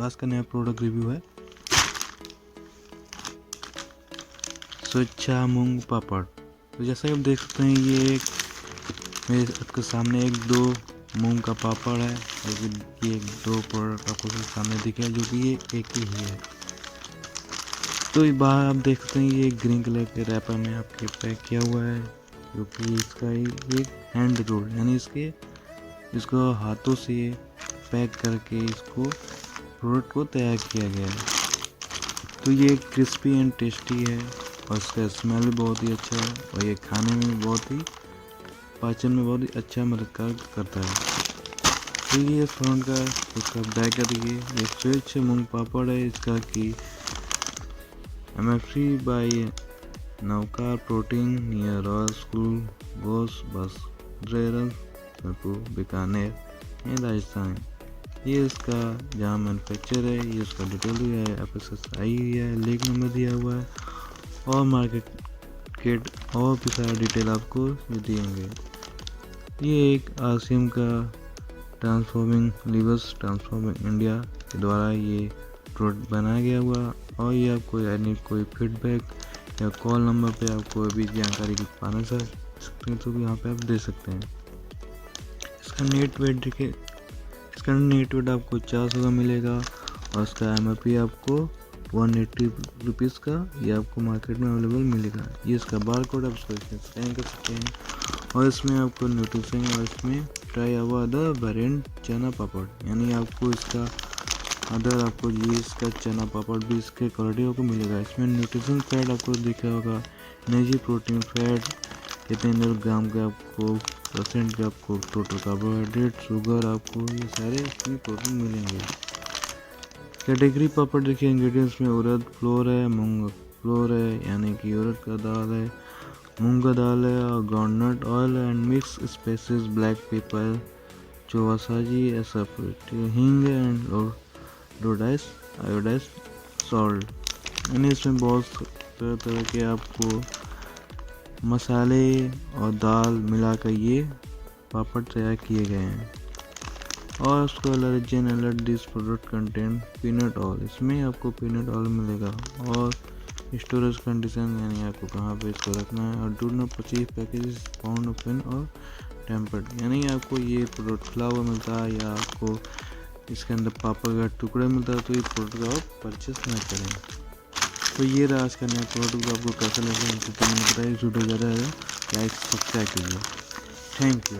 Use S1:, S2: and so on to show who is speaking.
S1: आज का नया प्रोडक्ट रिव्यू है स्वच्छा मूंग पापड़। तो जैसा कि आप देख सकते हैं ये एक मेरे आपके सामने एक दो मूंग का पापड़ है, लेकिन ये दो प्रोडक्ट आपको सामने दिखे हैं जो कि ये एक ही है। तो ये बाहर आप देख सकते हैं ये ग्रीन कलर के रैपर में आपके पैक किया हुआ है, क्योंकि इसका ये हैंड रोल यानी इसको हाथों से पैक करके इसको प्रोडक्ट को तैयार किया गया है। तो ये क्रिस्पी एंड टेस्टी है और इसका स्मेल भी बहुत ही अच्छा है और ये खाने में बहुत ही पाचन में बहुत ही अच्छा मदद करता है। तो ये फ्रंट का इसका बैक का देखिए ये स्वच्छ मूंग पापड़ है। इसका की MFC by Navkar protein near royal school बोस बस ड्रेरल बीकानेर एंड राजस्थान। ये इसका जहाँ मैनुफैक्चर है, ये इसका डिटेल दिया है, FSSAI है, लिंक नंबर दिया हुआ है और मार्केट और भी सारा डिटेल आपको दिएंगे। ये एक आसिम का ट्रांसफॉर्मिंग लीवर्स ट्रांसफॉर्मिंग इंडिया के द्वारा ये प्रोडक्ट बनाया गया हुआ और ये आपको यानी कोई फीडबैक या कॉल नंबर पे आप कोई भी जानकारी की पाना सकते हैं तो भी यहाँ पे आप दे सकते हैं। इसका नेट वेट देखिए, इसका नेट वेट आपको 400 का मिलेगा और इसका MRP आपको 180 रुपीज़ का ये आपको मार्केट में अवेलेबल मिलेगा। ये इसका बार कोड आप इसको स्कैन कर सकते हैं और इसमें आपको न्यूट्रिशन और इसमें ट्राई हुआ अदर वेरिएंट चना पापड़ यानी आपको इसका अदर आपको ये इसका चना पापड़ भी इसके क्वालिटी आपको मिलेगा। इसमें न्यूट्रिशन फैट आपको दिखा होगा, एनर्जी प्रोटीन फैट कितने ग्राम के आपको परसेंट के आपको टोटल कार्बोहाइड्रेट शुगर आपको ये सारे इसमें प्रोटीन मिलेंगे। कैटेगरी पापड़ देखिए इंग्रेडिएंट्स में उड़द फ्लोर है, मूंग फ्लोर है यानी कि उड़द का दाल है, मूंग का दाल है और groundnut oil and mix spices black pepper चौवासाजी हींग एंड आयोडाइज सॉल्ट यानी इसमें बहुत तरह के आपको मसाले और दाल मिलाकर ये पापड़ तैयार किए गए हैं। और उसको allergen alert this product content peanut oil, इसमें आपको पीनट ऑयल मिलेगा और स्टोरेज कंडीशन यानी आपको कहाँ पे इसको रखना है और do not purchase packages found open और टेम्पर्ड यानी आपको ये प्रोडक्ट खुला हुआ मिलता है या आपको इसके अंदर पापड़ का टुकड़ा मिलता है तो ये प्रोडक्ट आप परचेस ना करें। तो ये रहा आज का नया प्रोडक्ट, आपको कैसा लगा मुझे बताइए। वीडियो ज़्यादा है लाइक सब्सक्राइब कीजिए। Thank you.